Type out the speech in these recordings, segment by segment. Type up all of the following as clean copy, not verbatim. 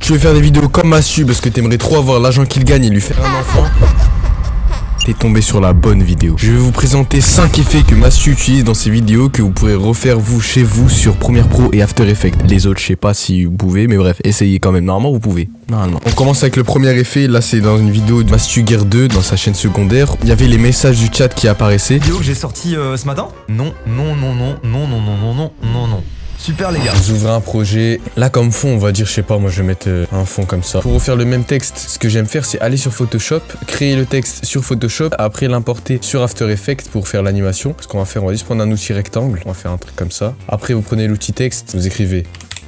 Tu veux faire des vidéos comme Mastu parce que t'aimerais trop avoir l'argent qu'il gagne et lui faire un enfant? T'es tombé sur la bonne vidéo. Je vais vous présenter 5 effets que Mastu utilise dans ses vidéos que vous pourrez refaire vous chez vous sur Premiere Pro et After Effects. Les autres, je sais pas si vous pouvez, mais bref, essayez quand même. Normalement, vous pouvez. Normalement. On commence avec le premier effet. Là, c'est dans une vidéo de Mastu Guerre 2 dans sa chaîne secondaire. Il y avait les messages du chat qui apparaissaient. Vidéo que j'ai sorti ce matin. Non. Super les gars. Vous ouvrez un projet. Là comme fond on va dire, je sais pas, moi je vais mettre un fond comme ça. Pour refaire le même texte, ce que j'aime faire c'est aller sur Photoshop, créer le texte sur Photoshop, après l'importer sur After Effects pour faire l'animation. Ce qu'on va faire, on va juste prendre un outil rectangle, on va faire un truc comme ça. Après vous prenez l'outil texte, vous écrivez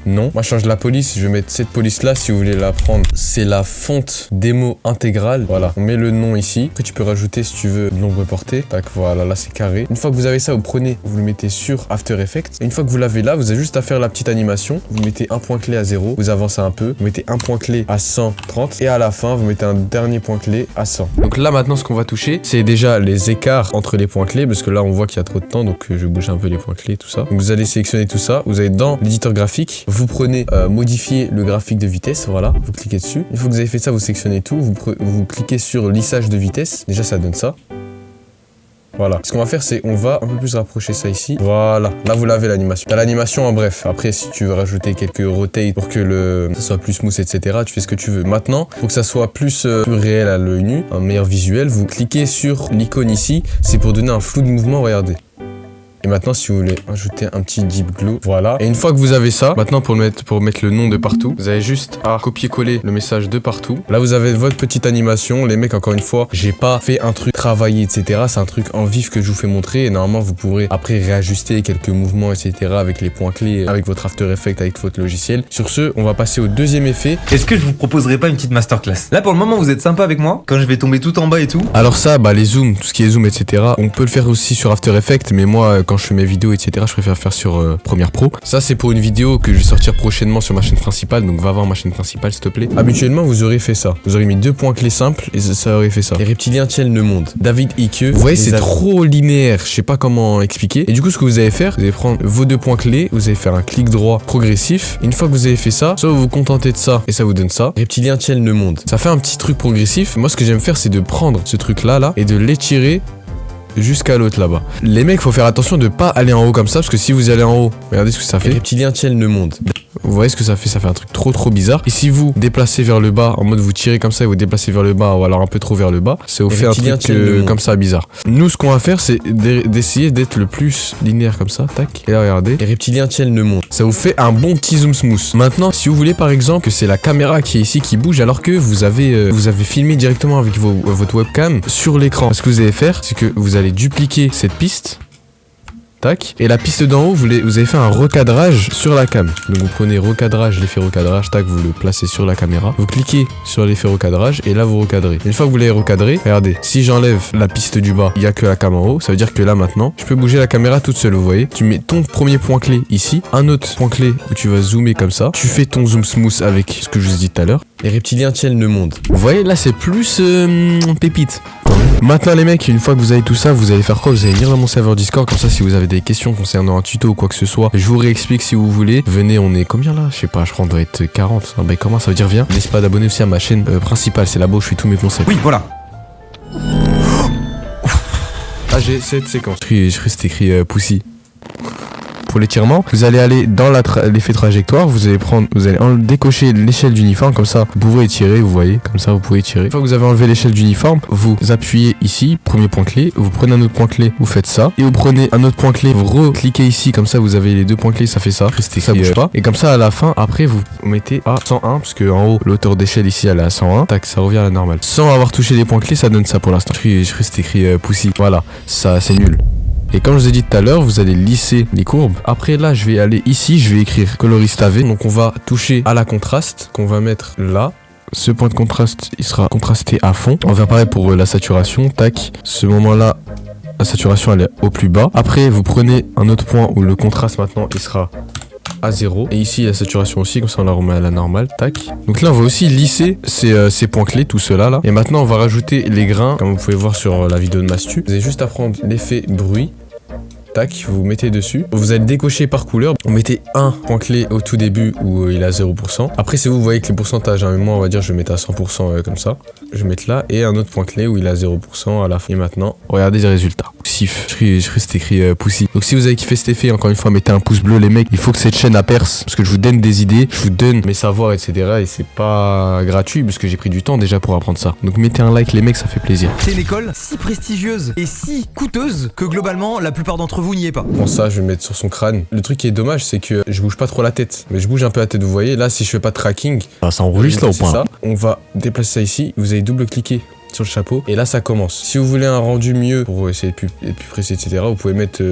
non. Moi je change la police, je vais mettre cette police là si vous voulez la prendre. C'est la fonte démo intégrale. Voilà, on met le nom ici. Après tu peux rajouter si tu veux le nombre porté. Tac, voilà, là c'est carré. Une fois que vous avez ça, vous prenez, vous le mettez sur After Effects. Et une fois que vous l'avez là, vous avez juste à faire la petite animation. Vous mettez un point clé à 0, vous avancez un peu, vous mettez un point clé à 130 et à la fin vous mettez un dernier point clé à 100. Donc là maintenant ce qu'on va toucher, c'est déjà les écarts entre les points clés parce que là on voit qu'il y a trop de temps, donc je bouge un peu les points clés, tout ça. Donc vous allez sélectionner tout ça. Vous allez dans l'éditeur graphique. Vous prenez modifier le graphique de vitesse, voilà, vous cliquez dessus. Une fois que vous avez fait ça, vous sélectionnez tout, vous cliquez sur lissage de vitesse, déjà ça donne ça. Voilà, ce qu'on va faire c'est on va un peu plus rapprocher ça ici. Voilà, là vous l'avez l'animation. T'as l'animation en bref. Après si tu veux rajouter quelques rotates pour que ça soit plus smooth, etc., tu fais ce que tu veux. Maintenant, pour que ça soit plus réel à l'œil nu, un meilleur visuel, vous cliquez sur l'icône ici, c'est pour donner un flou de mouvement, regardez. Et maintenant, si vous voulez ajouter un petit deep glow, voilà. Et une fois que vous avez ça, maintenant pour mettre le nom de partout, vous avez juste à copier-coller le message de partout. Là, vous avez votre petite animation. Les mecs, encore une fois, j'ai pas fait un truc travaillé, etc. C'est un truc en vif que je vous fais montrer. Et normalement, vous pourrez après réajuster quelques mouvements, etc. avec les points clés, avec votre After Effects, avec votre logiciel. Sur ce, on va passer au deuxième effet. Est-ce que je vous proposerai pas une petite masterclass? Là, pour le moment, vous êtes sympa avec moi. Quand je vais tomber tout en bas et tout. Alors ça, bah les zooms, tout ce qui est zoom, etc. On peut le faire aussi sur After Effects, mais moi, quand je fais mes vidéos, etc., je préfère faire sur Premiere Pro. Ça, c'est pour une vidéo que je vais sortir prochainement sur ma chaîne principale, donc va voir ma chaîne principale, s'il te plaît. Habituellement, vous aurez fait ça. Vous aurez mis 2 points clés simples et ça aurait fait ça. Les reptiliens tiennent le monde. David Icke. Vous voyez, c'est trop linéaire. Je sais pas comment expliquer. Et du coup, ce que vous allez faire, vous allez prendre vos 2 points clés, vous allez faire un clic droit progressif. Une fois que vous avez fait ça, soit vous vous contentez de ça et ça vous donne ça. Les reptiliens tiennent le monde. Ça fait un petit truc progressif. Moi, ce que j'aime faire, c'est de prendre ce truc-là, et de l'étirer jusqu'à l'autre là-bas. Les mecs, faut faire attention de pas aller en haut comme ça, parce que si vous allez en haut, regardez ce que ça fait. Les reptiliens tiennent le monde. Vous voyez ce que ça fait un truc trop bizarre. Et si vous déplacez vers le bas, en mode vous tirez comme ça et vous déplacez vers le bas, ou alors un peu trop vers le bas, ça vous fait un truc comme ça bizarre. Nous, ce qu'on va faire, c'est d'essayer d'être le plus linéaire comme ça, tac. Et là, regardez, les reptiliens tiennent le monde. Ça vous fait un bon petit zoom smooth. Maintenant, si vous voulez par exemple que c'est la caméra qui est ici qui bouge, alors que vous avez filmé directement avec votre webcam sur l'écran, ce que vous allez faire, c'est que vous allez dupliquer cette piste. Tac. Et la piste d'en haut, vous avez fait un recadrage sur la cam. Donc vous prenez recadrage, l'effet recadrage, tac, vous le placez sur la caméra. Vous cliquez sur l'effet recadrage et là vous recadrez. Une fois que vous l'avez recadré, regardez, si j'enlève la piste du bas, il n'y a que la cam en haut, ça veut dire que là maintenant, je peux bouger la caméra toute seule, vous voyez. Tu mets ton premier point clé ici, un autre point clé où tu vas zoomer comme ça. Tu fais ton zoom smooth avec ce que je vous ai dit tout à l'heure. Les reptiliens tiennent le monde. Vous voyez, là c'est plus pépite. Maintenant les mecs, une fois que vous avez tout ça, vous allez faire quoi? Vous allez venir dans mon serveur Discord, comme ça si vous avez des questions concernant un tuto ou quoi que ce soit, je vous réexplique si vous voulez. Venez, on est combien là? Je sais pas, je crois qu'on doit être 40. Ah bah comment ça veut dire viens? N'hésitez pas d'abonner aussi à ma chaîne principale, c'est là-bas où je fais tous mes conseils. Oui, voilà. Ah j'ai cette séquence. Je crois que c'était écrit Pussy. Pour l'étirement, vous allez aller dans l'effet trajectoire, vous allez décocher l'échelle d'uniforme, comme ça vous pouvez étirer, vous voyez, comme ça vous pouvez étirer. Une fois que vous avez enlevé l'échelle d'uniforme, vous appuyez ici, premier point clé, vous prenez un autre point clé, vous faites ça, et vous prenez un autre point clé, vous recliquez ici, comme ça vous avez les 2 points clés, ça fait ça, ça bouge pas, et comme ça à la fin, après vous mettez à 101, parce que en haut, l'auteur d'échelle ici elle est à 101, tac, ça revient à la normale. Sans avoir touché les points clés, ça donne ça pour l'instant. Je crois que c'était écrit Pussy, voilà, ça c'est nul. Et comme je vous ai dit tout à l'heure, vous allez lisser les courbes. Après là, je vais aller ici, je vais écrire coloriste AV. Donc on va toucher à la contraste qu'on va mettre là. Ce point de contraste, il sera contrasté à fond. On va pareil pour la saturation, tac. Ce moment-là, la saturation elle est au plus bas. Après, vous prenez un autre point où le contraste maintenant, il sera à 0. Et ici, la saturation aussi, comme ça on la remet à la normale, tac. Donc là, on va aussi lisser ces points clés, tout cela là. Et maintenant, on va rajouter les grains, comme vous pouvez voir sur la vidéo de Mastu. Vous avez juste à prendre l'effet bruit. tac, vous mettez dessus. Vous allez décocher par couleur. Vous mettez un point clé au tout début où il a 0%. Après, c'est vous voyez que les pourcentages, hein, moi on va dire je vais mettre à 100% comme ça. Je vais mettre là et un autre point clé où il a 0% à la fin. Et maintenant, regardez les résultats. Poussif. Je crois que c'était écrit poussif. Donc si vous avez kiffé cet effet, encore une fois, mettez un pouce bleu les mecs. Il faut que cette chaîne a perce parce que je vous donne des idées, je vous donne mes savoirs, etc. Et c'est pas gratuit parce que j'ai pris du temps déjà pour apprendre ça. Donc mettez un like les mecs, ça fait plaisir. C'est une école si prestigieuse et si coûteuse que globalement la plupart d'entre vous n'y est pas. Bon ça, je vais mettre sur son crâne. Le truc qui est dommage, c'est que je bouge pas trop la tête, mais je bouge un peu la tête. Vous voyez, là si je fais pas de tracking, ça enregistre là au point. On va déplacer ça ici. Vous allez double-cliquer sur le chapeau et là ça commence. Si vous voulez un rendu mieux pour essayer de être plus précis, etc., vous pouvez mettre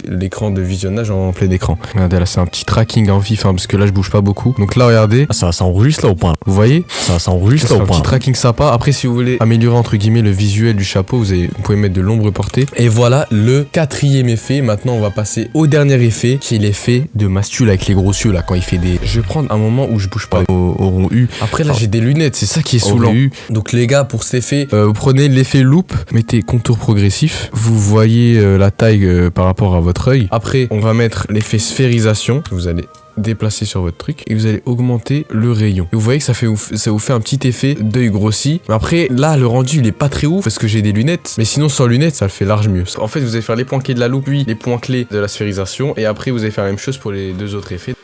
l'écran de visionnage en plein écran. Regardez là, c'est un petit tracking en vif parce que là je bouge pas beaucoup. Donc là regardez, ça enregistre là au point. Vous voyez, ça enregistre là au point. Un petit tracking sympa. Après si vous voulez améliorer entre guillemets le visuel du chapeau, vous pouvez mettre de l'ombre portée. Et voilà le quatrième effet. Maintenant on va passer au dernier effet qui est l'effet de Mastule avec les gros yeux là quand il fait des... Je vais prendre un moment où je bouge pas au rond U. Après là j'ai des lunettes, c'est ça qui est saoulant. Donc les gars, pour cet effet, vous prenez l'effet loop, mettez contour progressif, vous voyez la taille par rapport à votre œil. Après on va mettre l'effet sphérisation, vous allez déplacer sur votre truc et vous allez augmenter le rayon. Et vous voyez que ça vous fait un petit effet d'œil grossi. Mais après là le rendu il est pas très ouf parce que j'ai des lunettes, mais sinon sans lunettes ça le fait large mieux. En fait vous allez faire les points clés de la loupe puis les points clés de la sphérisation et après vous allez faire la même chose pour les deux autres effets.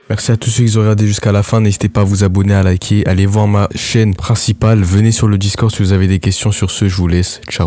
Merci à tous ceux qui ont regardé jusqu'à la fin, n'hésitez pas à vous abonner, à liker, allez voir ma chaîne principale, venez sur le Discord si vous avez des questions. Sur ce, je vous laisse, ciao.